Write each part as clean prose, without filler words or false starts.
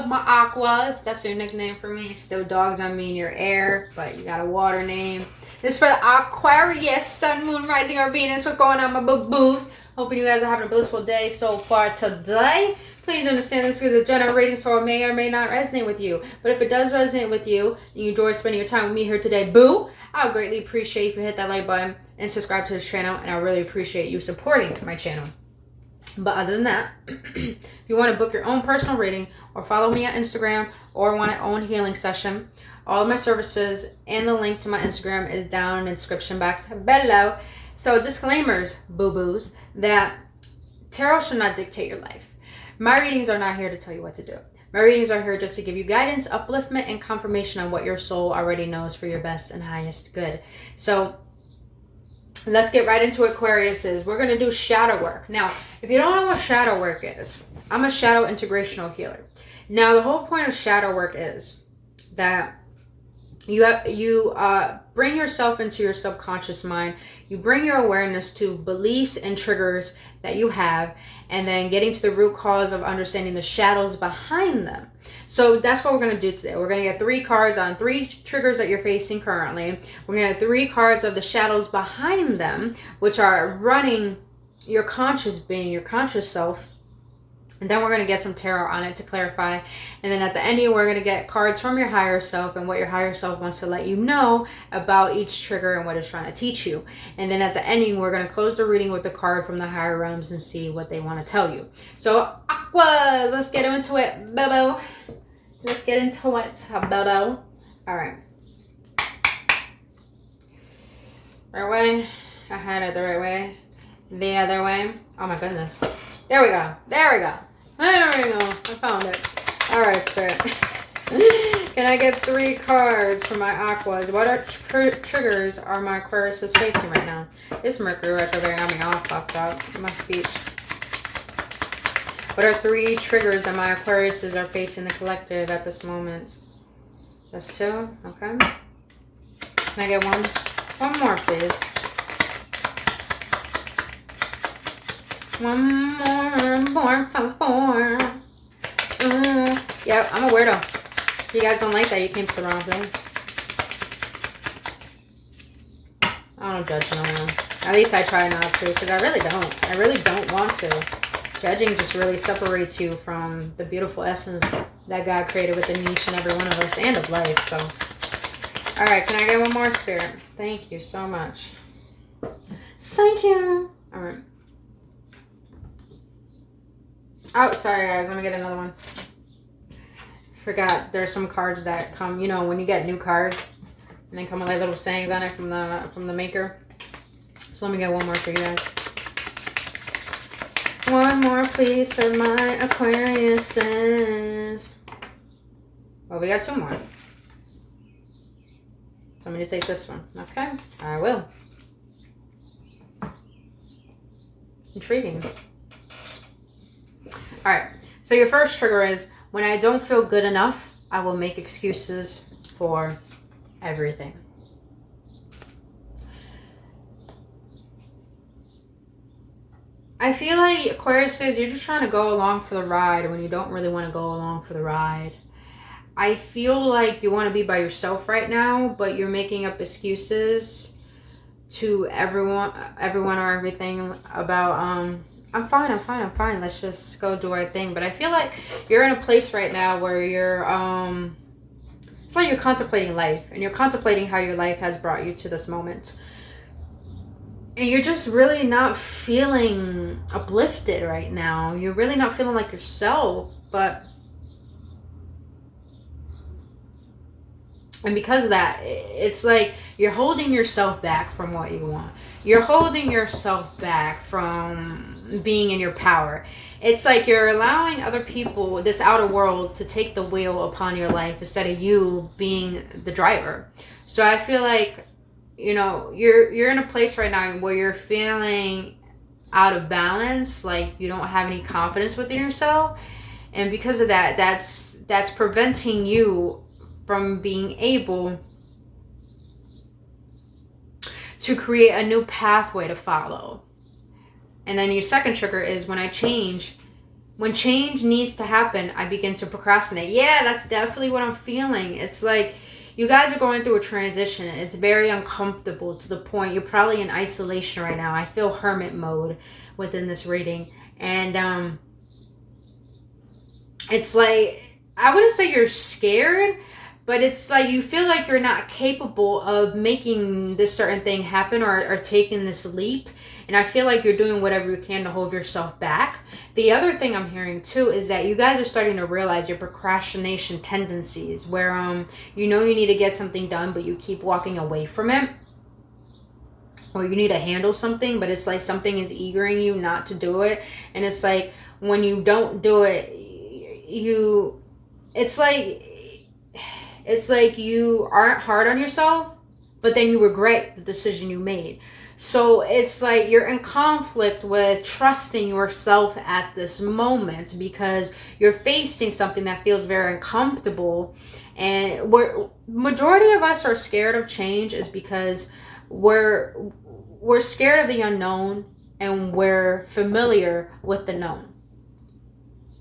love my aquas. That's your nickname for me. Still dogs on me in your air, but you got a water name. This is for the Aquarius, Sun, Moon, Rising, or Venus. What's going on, my boo-boos? Hoping you guys are having a blissful day so far today. Please understand this is a general reading, so it may or may not resonate with you. But if it does resonate with you, and you enjoy spending your time with me here today, boo, I would greatly appreciate if you hit that like button and subscribe to this channel, and I really appreciate you supporting my channel. But other than that, if you want to book your own personal reading or follow me on Instagram or want an own healing session, all of my services and the link to my Instagram is down in the description box below. So disclaimers, boo-boos, that tarot should not dictate your life. My readings are not here to tell you what to do. My readings are here just to give you guidance, upliftment, and confirmation on what your soul already knows for your best and highest good. So let's get right into Aquariuses. We're going to do shadow work. Now, if you don't know what shadow work is, I'm a shadow integrational healer. Now, the whole point of shadow work is that you bring yourself into your subconscious mind. You bring your awareness to beliefs and triggers that you have, and then getting to the root cause of understanding the shadows behind them. So that's what we're going to do today. We're going to get 3 cards on 3 triggers that you're facing currently. We're going to get 3 cards of the shadows behind them, which are running your conscious being, your conscious self. And then we're going to get some tarot on it to clarify. And then at the ending, we're going to get cards from your higher self and what your higher self wants to let you know about each trigger and what it's trying to teach you. And then at the ending, we're going to close the reading with a card from the higher realms and see what they want to tell you. So, Aquas, let's get into it, Bobo. Let's get into it, Bobo. All right. Right way. I had it the right way. The other way. Oh my goodness. There we go. There we go. There we go. I found it. All right, Spirit. Can I get 3 cards for my Aquas? What are triggers are my Aquarius facing right now? This Mercury retrograde got me all fucked up in my speech. What are 3 triggers that my Aquariuses are facing the collective at this moment? That's 2. Okay. Can I get one more, please? One more for 4. Yep, I'm a weirdo. If you guys don't like that, you came to the wrong place. I don't judge no one. At least I try not to, because I really don't. I really don't want to. Judging just really separates you from the beautiful essence that God created within each and every one of us and of life. So, all right, can I get one more, Spirit? Thank you so much. Thank you. All right. Oh, sorry guys, let me get another one. Forgot there's some cards that come, you know, when you get new cards and they come with like little sayings on it from the maker. So let me get one more for you guys. One more please for my Aquariuses. Well, we got 2 more. So I'm going to take this one. Okay, I will. Intriguing. Alright, so your first trigger is, when I don't feel good enough, I will make excuses for everything. I feel like Aquarius says you're just trying to go along for the ride when you don't really want to go along for the ride. I feel like you want to be by yourself right now, but you're making up excuses to everyone or everything about, I'm fine. Let's just go do our thing. But I feel like you're in a place right now where you're, it's like you're contemplating life. And you're contemplating how your life has brought you to this moment. And you're just really not feeling uplifted right now. You're really not feeling like yourself. And because of that, it's like you're holding yourself back from what you want. You're holding yourself back from being in your power. It's like you're allowing other people, this outer world, to take the wheel upon your life instead of you being the driver. So I feel like, you know, you're in a place right now where you're feeling out of balance, like you don't have any confidence within yourself. And because of that, that's preventing you from being able to create a new pathway to follow. And then your second trigger is, when I change, When change needs to happen, I begin to procrastinate. Yeah, that's definitely what I'm feeling. It's like you guys are going through a transition. It's very uncomfortable to the point you're probably in isolation right now. I feel hermit mode within this reading. And it's like, I wouldn't say you're scared, but it's like you feel like you're not capable of making this certain thing happen, or taking this leap. And I feel like you're doing whatever you can to hold yourself back. The other thing I'm hearing too is that you guys are starting to realize your procrastination tendencies, where you know you need to get something done, but you keep walking away from it. Or you need to handle something, but it's like something is eagering you not to do it. And it's like when you don't do it, it's like you aren't hard on yourself, but then you regret the decision you made. So it's like you're in conflict with trusting yourself at this moment, because you're facing something that feels very uncomfortable. And majority of us are scared of change is because we're scared of the unknown, and we're familiar with the known.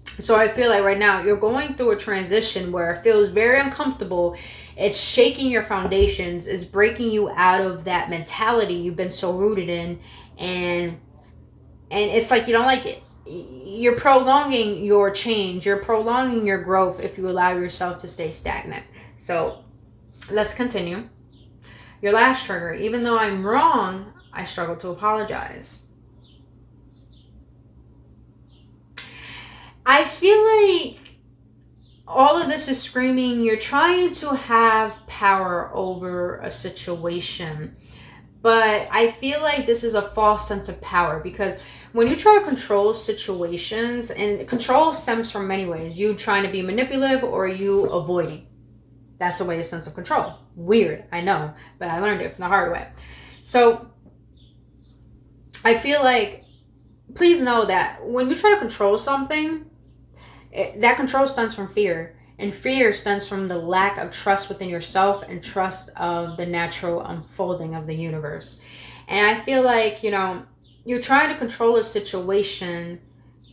So I feel like right now you're going through a transition where it feels very uncomfortable. It's shaking your foundations. It's breaking you out of that mentality you've been so rooted in. And it's like you don't like it. You're prolonging your change. You're prolonging your growth if you allow yourself to stay stagnant. So let's continue. Your last trigger. Even though I'm wrong, I struggle to apologize. I feel like all of this is screaming you're trying to have power over a situation. But I feel like this is a false sense of power, because when you try to control situations, and control stems from many ways. You trying to be manipulative, or you avoiding. That's a way, a sense of control. Weird, I know, but I learned it from the hard way. So I feel like, please know that when you try to control something, that control stems from fear. And fear stems from the lack of trust within yourself and trust of the natural unfolding of the universe. And I feel like, you're trying to control a situation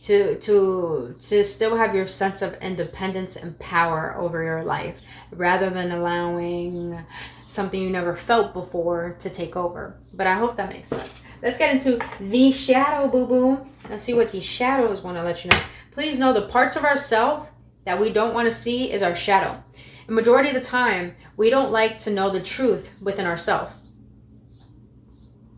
to still have your sense of independence and power over your life, rather than allowing something you never felt before to take over. But I hope that makes sense. Let's get into the shadow, boo-boo. Let's see what these shadows want to let you know. Please know the parts of ourselves that we don't want to see is our shadow. And majority of the time, we don't like to know the truth within ourselves.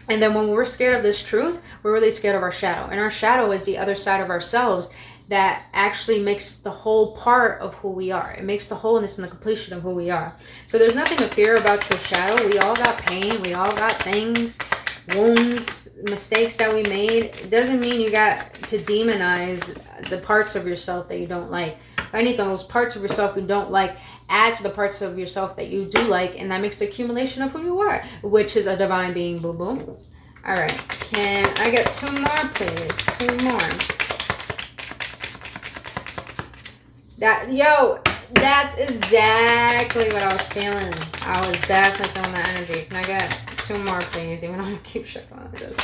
And then when we're scared of this truth, we're really scared of our shadow. And our shadow is the other side of ourselves that actually makes the whole part of who we are. It makes the wholeness and the completion of who we are. So there's nothing to fear about your shadow. We all got pain. We all got things, wounds, mistakes that we made. It doesn't mean you got to demonize the parts of yourself that you don't like. If anything, those parts of yourself you don't like add to the parts of yourself that you do like, and that makes the accumulation of who you are, which is a divine being, boo-boo. All right, can I get 2 more, please? 2 more. That's exactly what I was feeling. I was definitely feeling that energy. Can I get 2 more, please? Even though I'm gonna keep shuffling like this.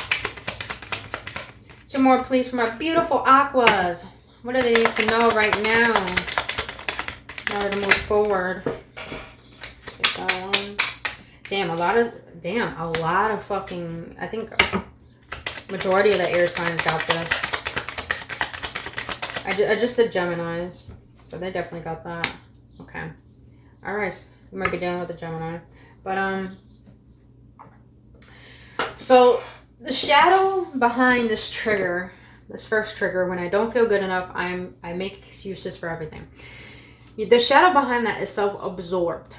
2 more, please, for my beautiful aquas. What do they need to know right now in order to move forward? Get that one. Damn, a lot of fucking, I think majority of the air signs got this. I just did Geminis, so they definitely got that. Okay. All right. You might be dealing with the Gemini. But, so the shadow behind this trigger, this first trigger, when I don't feel good enough, I make excuses for everything. The shadow behind that is self-absorbed.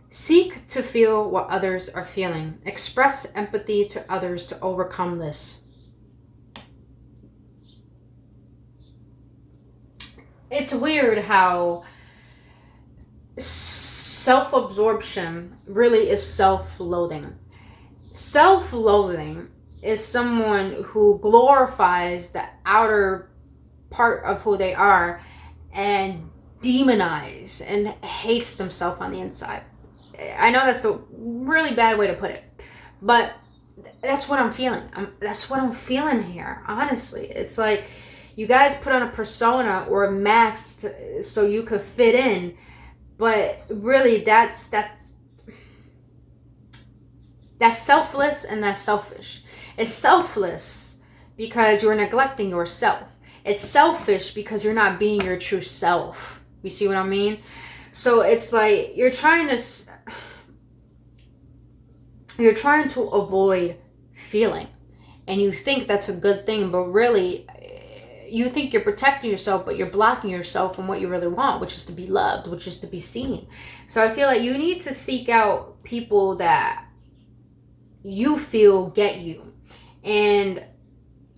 Seek to feel what others are feeling. Express empathy to others to overcome this. It's weird how self-absorption really is self-loathing. Self-loathing is someone who glorifies the outer part of who they are and demonize and hates themselves on the inside. I know that's a really bad way to put it, but that's what I'm feeling. That's what I'm feeling here, honestly. It's like You guys put on a persona or a mask so you could fit in, but really that's selfless and that's selfish. It's selfless because you're neglecting yourself. It's selfish because you're not being your true self. You see what I mean? So it's like you're trying to avoid feeling, and you think that's a good thing, but really you think you're protecting yourself, but you're blocking yourself from what you really want, which is to be loved, which is to be seen. So I feel like you need to seek out people that you feel get you, and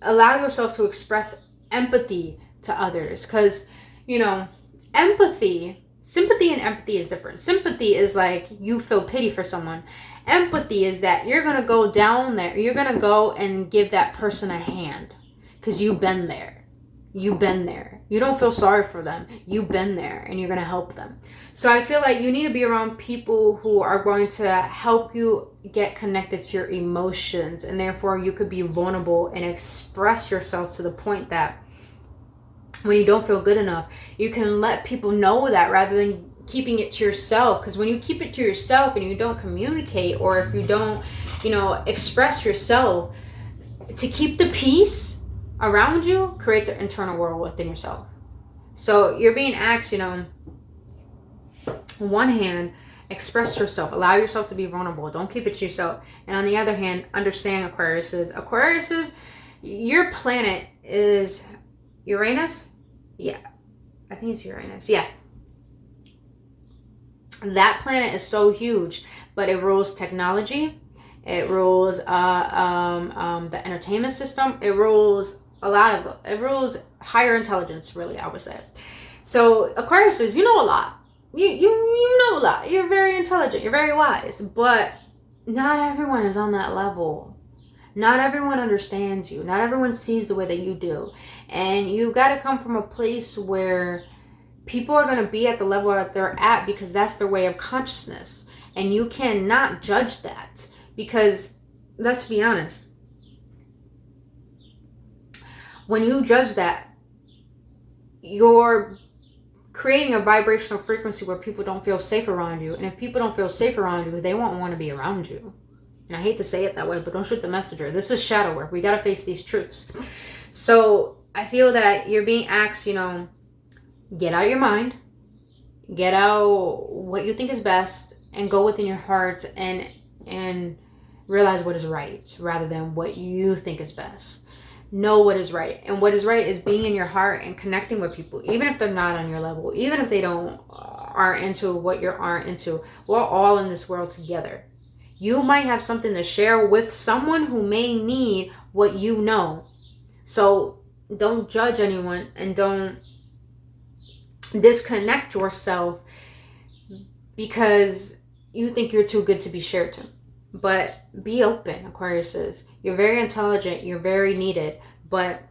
allow yourself to express empathy to others. Because, you know, sympathy and empathy is different. Sympathy is like you feel pity for someone. Empathy is that you're going to go down there. You're going to go and give that person a hand because you've been there. You've been there. You don't feel sorry for them. You've been there, and you're going to help them. So I feel like you need to be around people who are going to help you get connected to your emotions, and therefore you could be vulnerable and express yourself to the point that when you don't feel good enough, you can let people know that rather than keeping it to yourself. Because when you keep it to yourself and you don't communicate, or if you don't, express yourself, to keep the peace around you creates an internal world within yourself. So you're being asked, on one hand, express yourself, allow yourself to be vulnerable, don't keep it to yourself. And on the other hand, understand Aquariuses, your planet is Uranus. Yeah, I think it's Uranus. Yeah, that planet is so huge, but it rules technology, it rules the entertainment system, it rules it rules higher intelligence, really, I would say. So Aquariuses, you know a lot. You know a lot. You're very intelligent. You're very wise. But not everyone is on that level. Not everyone understands you. Not everyone sees the way that you do. And you got to come from a place where people are going to be at the level that they're at because that's their way of consciousness. And you cannot judge that. Because, let's be honest, when you judge that, you're creating a vibrational frequency where people don't feel safe around you. And if people don't feel safe around you, they won't want to be around you. And I hate to say it that way, but don't shoot the messenger. This is shadow work. We got to face these truths. So I feel that you're being asked, get out of your mind, get out what you think is best, and go within your heart and realize what is right rather than what you think is best. Know what is right. And what is right is being in your heart and connecting with people, even if they're not on your level, even if they aren't into what you aren't into. We're all in this world together. You might have something to share with someone who may need what you know. So don't judge anyone and don't disconnect yourself because you think you're too good to be shared to. But be open, Aquariuses. You're very intelligent. You're very needed. But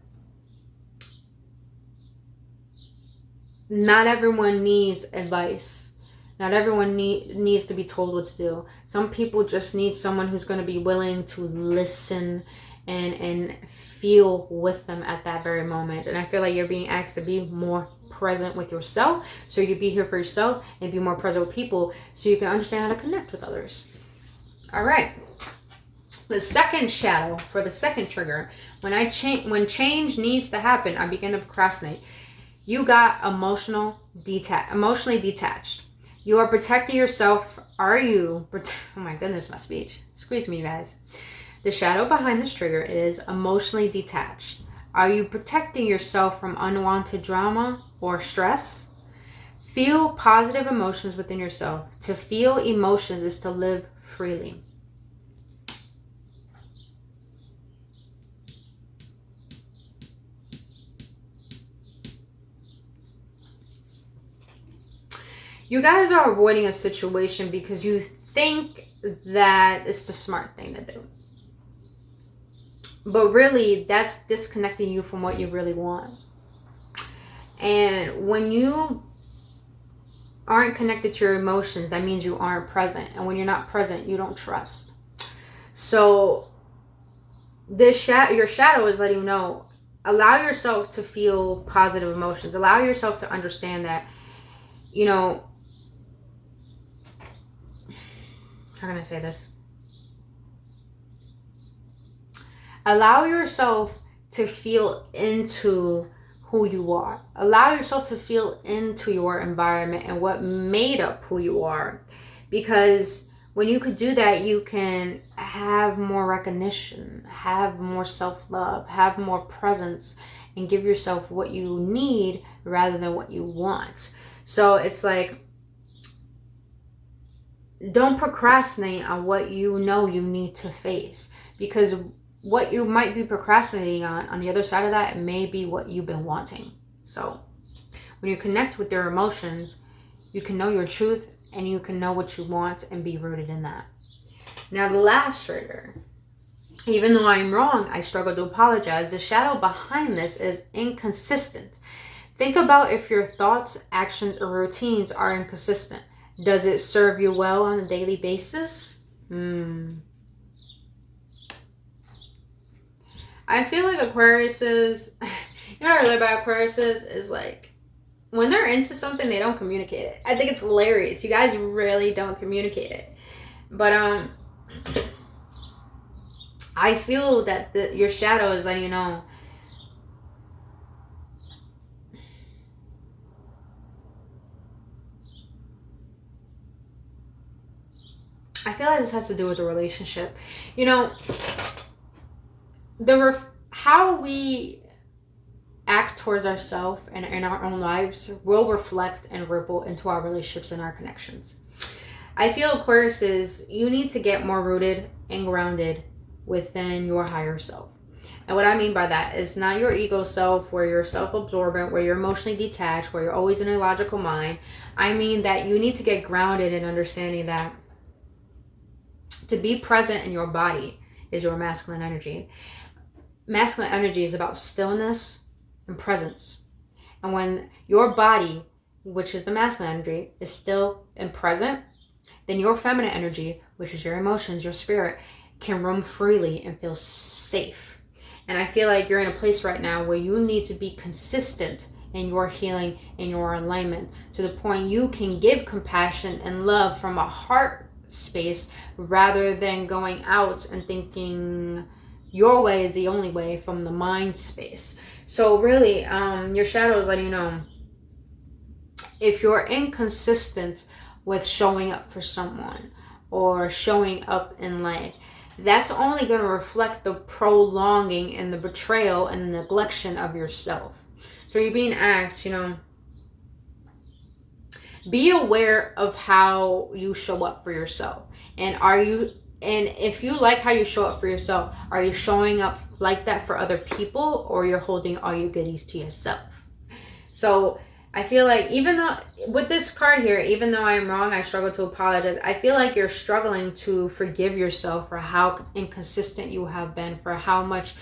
not everyone needs advice. Not everyone needs to be told what to do. Some people just need someone who's going to be willing to listen and feel with them at that very moment. And I feel like you're being asked to be more present with yourself, so you can be here for yourself and be more present with people so you can understand how to connect with others. All right. The second shadow for the second trigger, when change needs to happen, I begin to procrastinate. You got emotionally detached. You are protecting yourself. Oh my goodness, my speech. Excuse me, you guys. The shadow behind this trigger is emotionally detached. Are you protecting yourself from unwanted drama or stress? Feel positive emotions within yourself. To feel emotions is to live freely. You guys are avoiding a situation because you think that it's the smart thing to do. But really, that's disconnecting you from what you really want. And when you aren't connected to your emotions, that means you aren't present. And when you're not present, you don't trust. So your shadow is letting you know, allow yourself to feel positive emotions. Allow yourself to understand that, you know, how can I say this? Allow yourself to feel into who you are. Allow yourself to feel into your environment and what made up who you are. Because when you could do that, you can have more recognition, have more self-love, have more presence, and give yourself what you need rather than what you want. So it's like, don't procrastinate on what you know you need to face, because what you might be procrastinating on the other side of that, may be what you've been wanting. So when you connect with your emotions, you can know your truth and you can know what you want and be rooted in that. Now, the last trigger, even though I'm wrong, I struggle to apologize. The shadow behind this is inconsistent. Think about if your thoughts, actions, or routines are inconsistent. Does it serve you well on a daily basis? I feel like Aquariuses, you know what I really about Aquariuses is like, when they're into something, they don't communicate it. I think it's hilarious. You guys really don't communicate it. But I feel that your shadow is letting you know, I feel like this has to do with the relationship. You know, how we act towards ourselves and in our own lives will reflect and ripple into our relationships and our connections. I feel, Aquarius, is you need to get more rooted and grounded within your higher self. And what I mean by that is not your ego self, where you're self-absorbent, where you're emotionally detached, where you're always in a logical mind. I mean that you need to get grounded in understanding that to be present in your body is your masculine energy. Masculine energy is about stillness and presence. And when your body, which is the masculine energy, is still and present, then your feminine energy, which is your emotions, your spirit, can roam freely and feel safe. And I feel like you're in a place right now where you need to be consistent in your healing and your alignment, to the point you can give compassion and love from a heart space, rather than going out and thinking your way is the only way from the mind space. So really, your shadow is letting you know, if you're inconsistent with showing up for someone or showing up in life, that's only going to reflect the prolonging and the betrayal and the neglection of yourself. So you're being asked, you know, be aware of how you show up for yourself. And if you like how you show up for yourself, are you showing up like that for other people, or you're holding all your goodies to yourself? So I feel like, even though with this card here, even though I'm wrong, I struggle to apologize. I feel like you're struggling to forgive yourself for how inconsistent you have been, for how much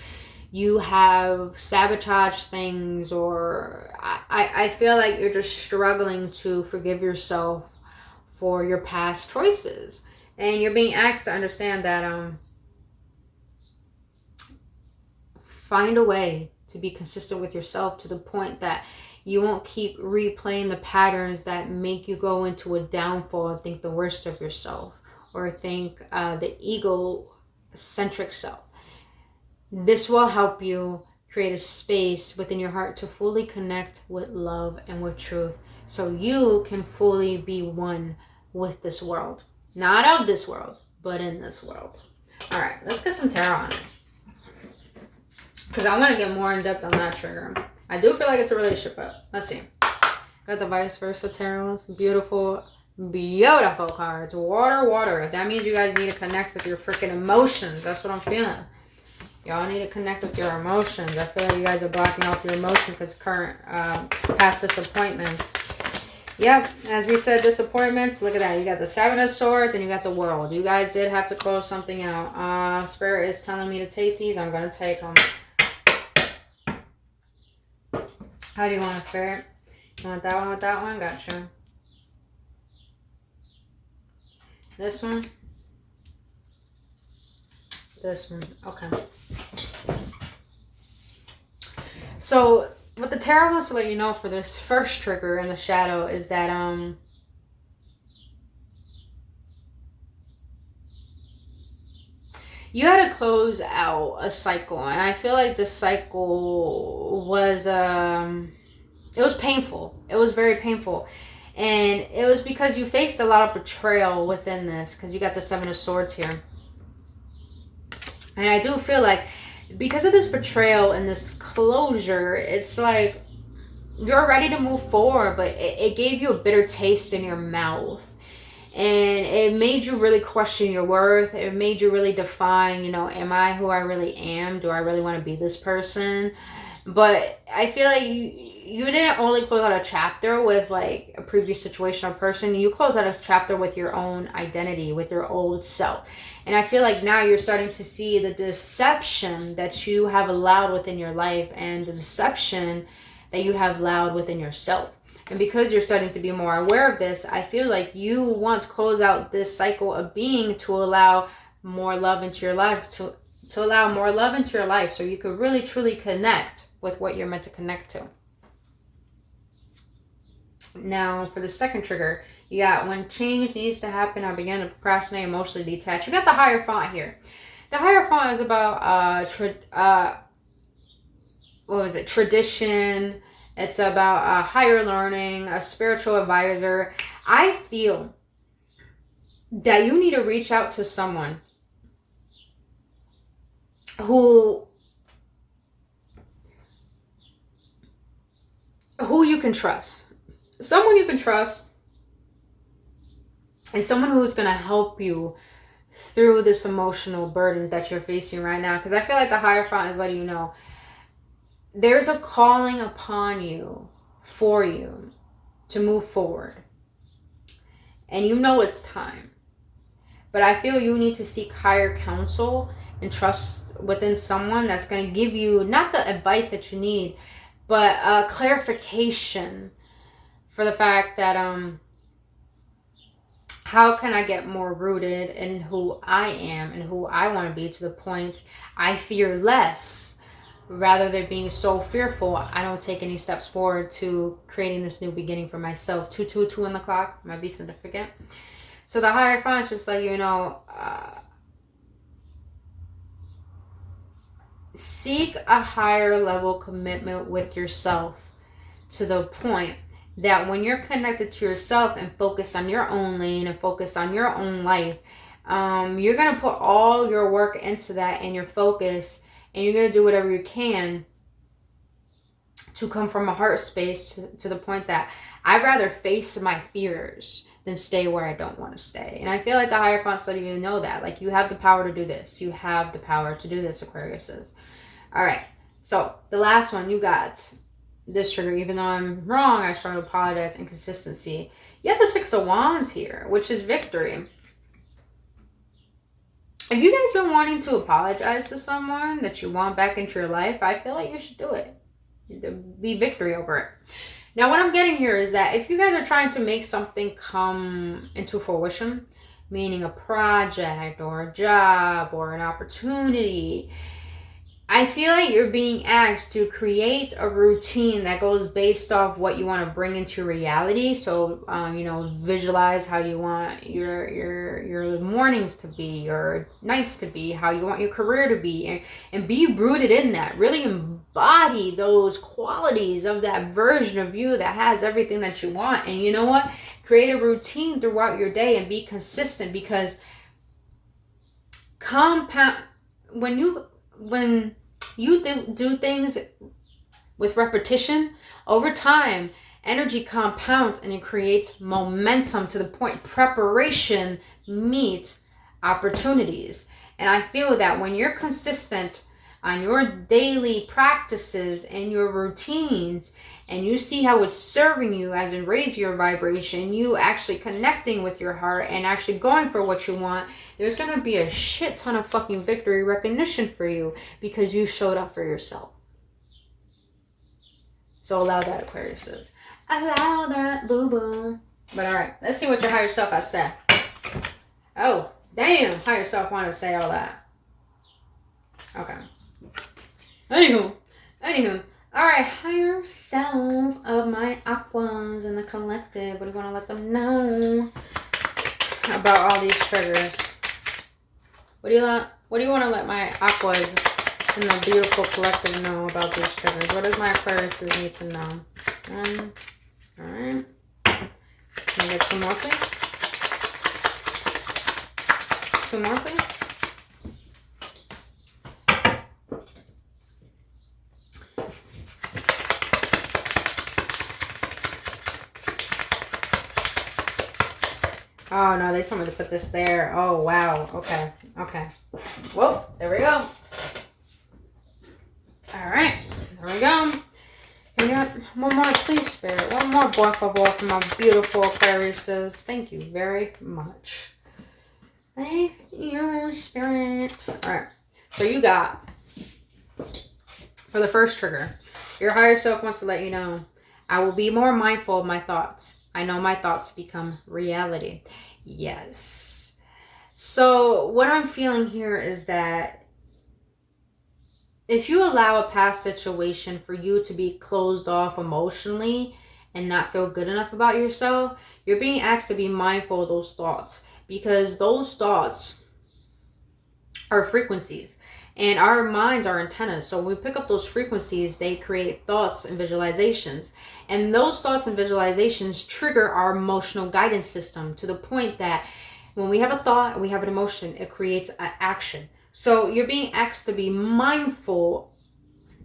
you have sabotaged things, or I feel like you're just struggling to forgive yourself for your past choices. And you're being asked to understand that find a way to be consistent with yourself, to the point that you won't keep replaying the patterns that make you go into a downfall and think the worst of yourself, or think the ego-centric self. This will help you create a space within your heart to fully connect with love and with truth, so you can fully be one with this world. Not of this world, but in this world. All right, let's get some tarot on it, because I want to get more in depth on that trigger. I do feel like it's a relationship, but let's see. Got the vice versa tarot. Beautiful, beautiful cards. Water, water. That means you guys need to connect with your freaking emotions. That's what I'm feeling. Y'all need to connect with your emotions. I feel like you guys are blocking off your emotions because current past disappointments. Yep, as we said, disappointments. Look at that. You got the Seven of Swords and you got the World. You guys did have to close something out. Spirit is telling me to take these. I'm going to take them. How do you want it, Spirit? You want that one with that one? Gotcha. This one? This one. Okay. So what the tarot wants to let you know for this first trigger in the shadow is that you had to close out a cycle, and I feel like this cycle was it was painful. It was very painful. And it was because you faced a lot of betrayal within this, because you got the Seven of Swords here. And I do feel like because of this betrayal and this closure, it's like you're ready to move forward, but it gave you a bitter taste in your mouth. And it made you really question your worth. It made you really define, you know, am I who I really am? Do I really want to be this person? But I feel like you didn't only close out a chapter with like a previous situation or person. You closed out a chapter with your own identity, with your old self. And I feel like now you're starting to see the deception that you have allowed within your life and the deception that you have allowed within yourself. And because you're starting to be more aware of this, I feel like you want to close out this cycle of being to allow more love into your life, to allow more love into your life so you could really truly connect with what you're meant to connect to. Now, for the second trigger, you got when change needs to happen, I begin to procrastinate, emotionally detach. You got the Hierophant here. The Hierophant is about tradition. It's about higher learning, a spiritual advisor. I feel that you need to reach out to someone who you can trust. Someone you can trust and someone who's going to help you through this emotional burdens that you're facing right now. Because I feel like the Hierophant is letting you know there's a calling upon you, for you, to move forward. And you know it's time. But I feel you need to seek higher counsel and trust within someone that's going to give you, not the advice that you need, but clarification for the fact that how can I get more rooted in who I am and who I want to be, to the point I fear less. Rather than being so fearful, I don't take any steps forward to creating this new beginning for myself. 222 on the clock might be significant. So the Hierophant is just like, you know, seek a higher level commitment with yourself, to the point that when you're connected to yourself and focus on your own lane and focus on your own life, you're going to put all your work into that and your focus. And you're going to do whatever you can to come from a heart space to the point that I'd rather face my fears than stay where I don't want to stay. And I feel like the Hierophant's letting you know that. Like, you have the power to do this. You have the power to do this, Aquarius says. All right. So the last one, you got this trigger. Even though I'm wrong, I try to apologize. Inconsistency. You have the Six of Wands here, which is victory. If you guys been wanting to apologize to someone that you want back into your life, I feel like you should do it. Be victory over it. Now, what I'm getting here is that if you guys are trying to make something come into fruition, meaning a project or a job or an opportunity, I feel like you're being asked to create a routine that goes based off what you want to bring into reality. So, you know, visualize how you want your mornings to be, your nights to be, how you want your career to be, and be rooted in that. Really embody those qualities of that version of you that has everything that you want. And you know what? Create a routine throughout your day and be consistent, because when you do things with repetition, over time, energy compounds and it creates momentum, to the point preparation meets opportunities. And I feel that when you're consistent on your daily practices and your routines, and you see how it's serving you as it raises your vibration, you actually connecting with your heart and actually going for what you want, there's going to be a shit ton of fucking victory recognition for you, because you showed up for yourself. So allow that, Aquarius says. Allow that, boo-boo. But all right, let's see what your higher self has to say. Oh, damn, higher self wanted to say all that. Okay. Anywho. All right, higher self of my aquas in the collective. What do you want to let them know about all these triggers? What do you want to let my aquas in the beautiful collective know about these triggers? What does my Aquarius need to know? All right. Can I get some more, please? 2 more, please. Oh, no, they told me to put this there. Oh, wow. Okay. Okay. Whoa, there we go. All right. There we go. Can we get one more, please, Spirit? One more, por favor, from my beautiful Aquariuses. Thank you very much. Thank you, Spirit. All right. So you got, for the first trigger, your higher self wants to let you know, I will be more mindful of my thoughts. I know my thoughts become reality. Yes. So what I'm feeling here is that if you allow a past situation for you to be closed off emotionally and not feel good enough about yourself, you're being asked to be mindful of those thoughts, because those thoughts are frequencies. And our minds are antennas. So when we pick up those frequencies, they create thoughts and visualizations. And those thoughts and visualizations trigger our emotional guidance system to the point that when we have a thought and we have an emotion, it creates an action. So you're being asked to be mindful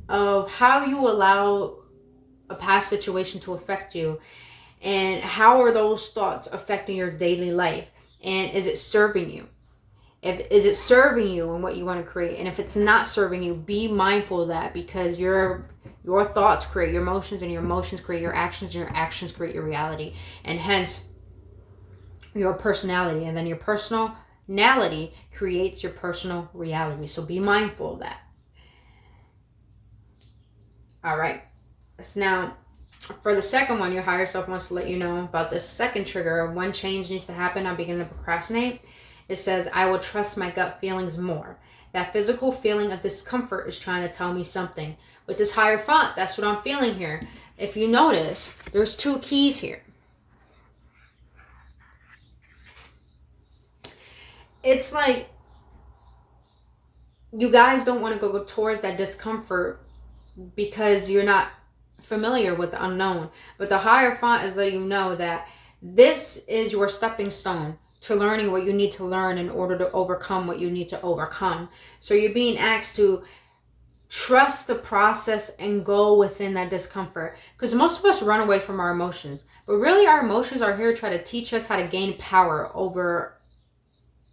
of how you allow a past situation to affect you. And how are those thoughts affecting your daily life? And is it serving you? Is it serving you in what you want to create? And if it's not serving you, be mindful of that, because your thoughts create your emotions, and your emotions create your actions, and your actions create your reality, and hence your personality. And then your personality creates your personal reality. So be mindful of that. All right. So now, for the second one, your higher self wants to let you know about this second trigger of when change needs to happen. I'm beginning to procrastinate. It says, I will trust my gut feelings more. That physical feeling of discomfort is trying to tell me something. With this higher font, that's what I'm feeling here. If you notice, there's 2 keys here. It's like you guys don't want to go towards that discomfort because you're not familiar with the unknown. But the higher font is letting you know that this is your stepping stone to learning what you need to learn in order to overcome what you need to overcome. So you're being asked to trust the process and go within that discomfort. Because most of us run away from our emotions. But really our emotions are here to try to teach us how to gain power over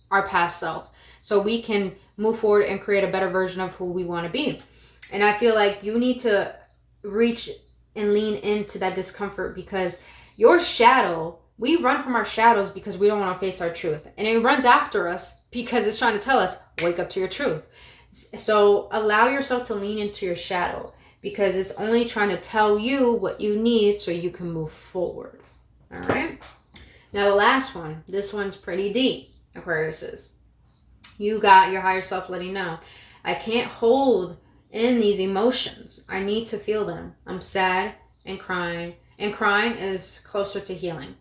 our past self. So we can move forward and create a better version of who we want to be. And I feel like you need to reach and lean into that discomfort, because your shadow, we run from our shadows because we don't want to face our truth. And it runs after us because it's trying to tell us, wake up to your truth. So allow yourself to lean into your shadow, because it's only trying to tell you what you need so you can move forward. All right. Now the last one, this one's pretty deep, Aquariuses. You got your higher self letting you know, I can't hold in these emotions. I need to feel them. I'm sad and crying. And crying is closer to healing.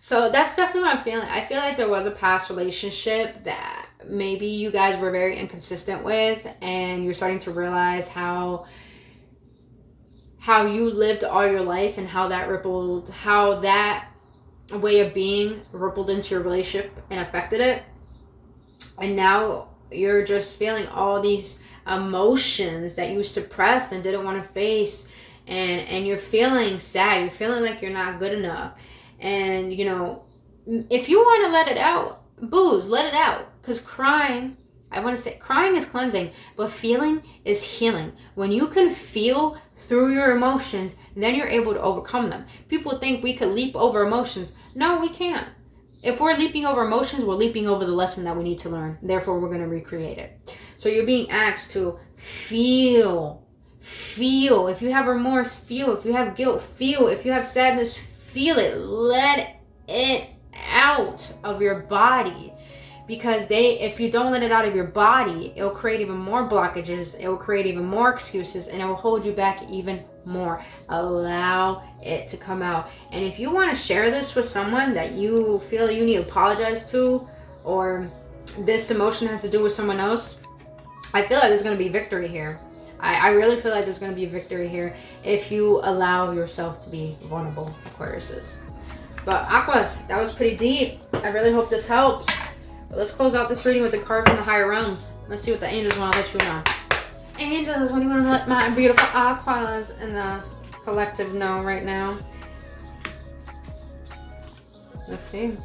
So that's definitely what I'm feeling. I feel like there was a past relationship that maybe you guys were very inconsistent with, and you're starting to realize how you lived all your life and how that way of being rippled into your relationship and affected it. And now you're just feeling all these emotions that you suppressed and didn't want to face, and you're feeling sad. You're feeling like you're not good enough. And, you know, if you want to let it out, let it out. Because crying is cleansing, but feeling is healing. When you can feel through your emotions, then you're able to overcome them. People think we could leap over emotions. No, we can't. If we're leaping over emotions, we're leaping over the lesson that we need to learn. Therefore, we're going to recreate it. So you're being asked to feel. If you have remorse, feel. If you have guilt, feel. If you have sadness, feel it. Let it out of your body. Because if you don't let it out of your body, it will create even more blockages. It will create even more excuses, and it will hold you back even more. Allow it to come out. And if you want to share this with someone that you feel you need to apologize to, or this emotion has to do with someone else, I feel like there's going to be victory here. I really feel like there's going to be a victory here if you allow yourself to be vulnerable, Aquariuses. But Aquas, that was pretty deep. I really hope this helps. But let's close out this reading with the card from the higher realms. Let's see what the angels want to let you know. Angels, what do you want to let my beautiful Aquas in the collective know right now? Let's see.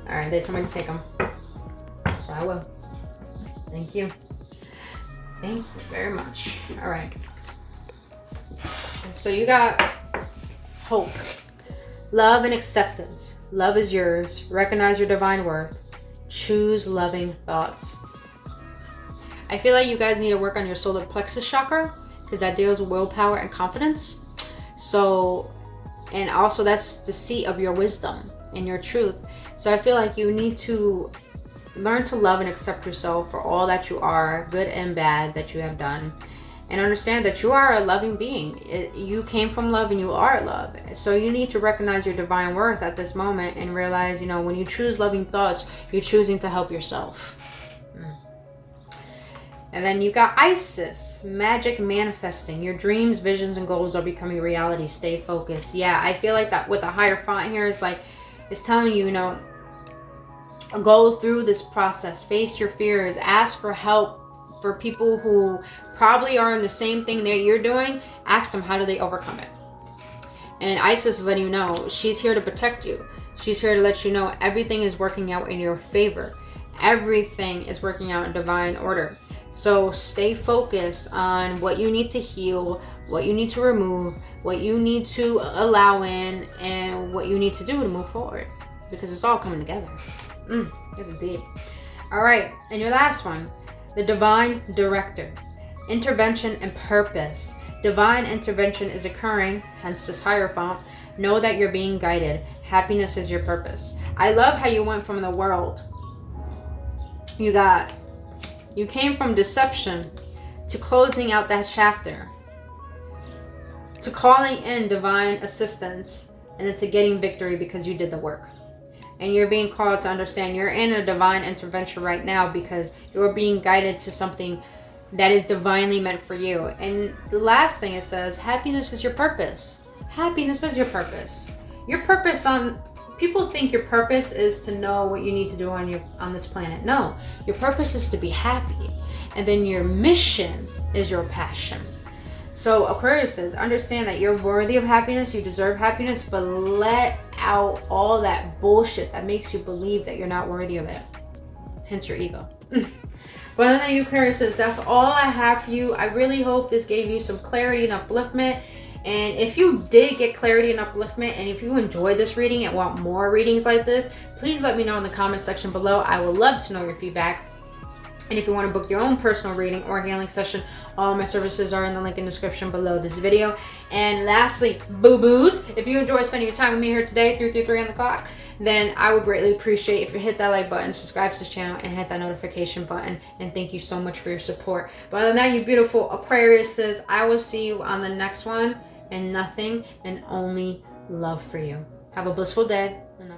Alright, they told me to take them. So I will. Thank you. Thank you very much. Alright. So you got hope. Love and acceptance. Love is yours. Recognize your divine worth. Choose loving thoughts. I feel like you guys need to work on your solar plexus chakra, because that deals with willpower and confidence. So, and also that's the seat of your wisdom and your truth. So I feel like you need to learn to love and accept yourself for all that you are, good and bad, that you have done. And understand that you are a loving being. You came from love and you are love. So you need to recognize your divine worth at this moment and realize, you know, when you choose loving thoughts, you're choosing to help yourself. And then you got Isis, magic manifesting. Your dreams, visions, and goals are becoming reality. Stay focused. Yeah, I feel like that with the higher font here is like, it's telling you, you know, go through this process, face your fears, ask for help for people who probably are in the same thing that you're doing. Ask them, how do they overcome it? And Isis is letting you know she's here to protect you. She's here to let you know everything is working out in your favor. Everything is working out in divine order. So stay focused on what you need to heal, what you need to remove, what you need to allow in, and what you need to do to move forward, because it's all coming together. This is deep. All right, and your last one, the divine director. Intervention and purpose. Divine intervention is occurring, hence this higher font. Know that you're being guided. Happiness is your purpose. I love how you went from the world. You came from deception to closing out that chapter, to calling in divine assistance, and then to getting victory because you did the work. And you're being called to understand you're in a divine intervention right now because you're being guided to something that is divinely meant for you. And the last thing it says, happiness is your purpose. Happiness is your purpose. Your purpose people think your purpose is to know what you need to do on this planet. No, your purpose is to be happy. And then your mission is your passion. So Aquarius says, understand that you're worthy of happiness, you deserve happiness, but let out all that bullshit that makes you believe that you're not worthy of it. Hence your ego. But other than you, Aquarius says, that's all I have for you. I really hope this gave you some clarity and upliftment. And if you did get clarity and upliftment, and if you enjoyed this reading and want more readings like this, please let me know in the comment section below. I would love to know your feedback. And if you want to book your own personal reading or healing session, all my services are in the link in the description below this video. And lastly, boo-boos, if you enjoy spending your time with me here today, 3 on the clock, then I would greatly appreciate if you hit that like button, subscribe to this channel, and hit that notification button. And thank you so much for your support. But other than that, you beautiful Aquariuses, I will see you on the next one. And nothing and only love for you. Have a blissful day. And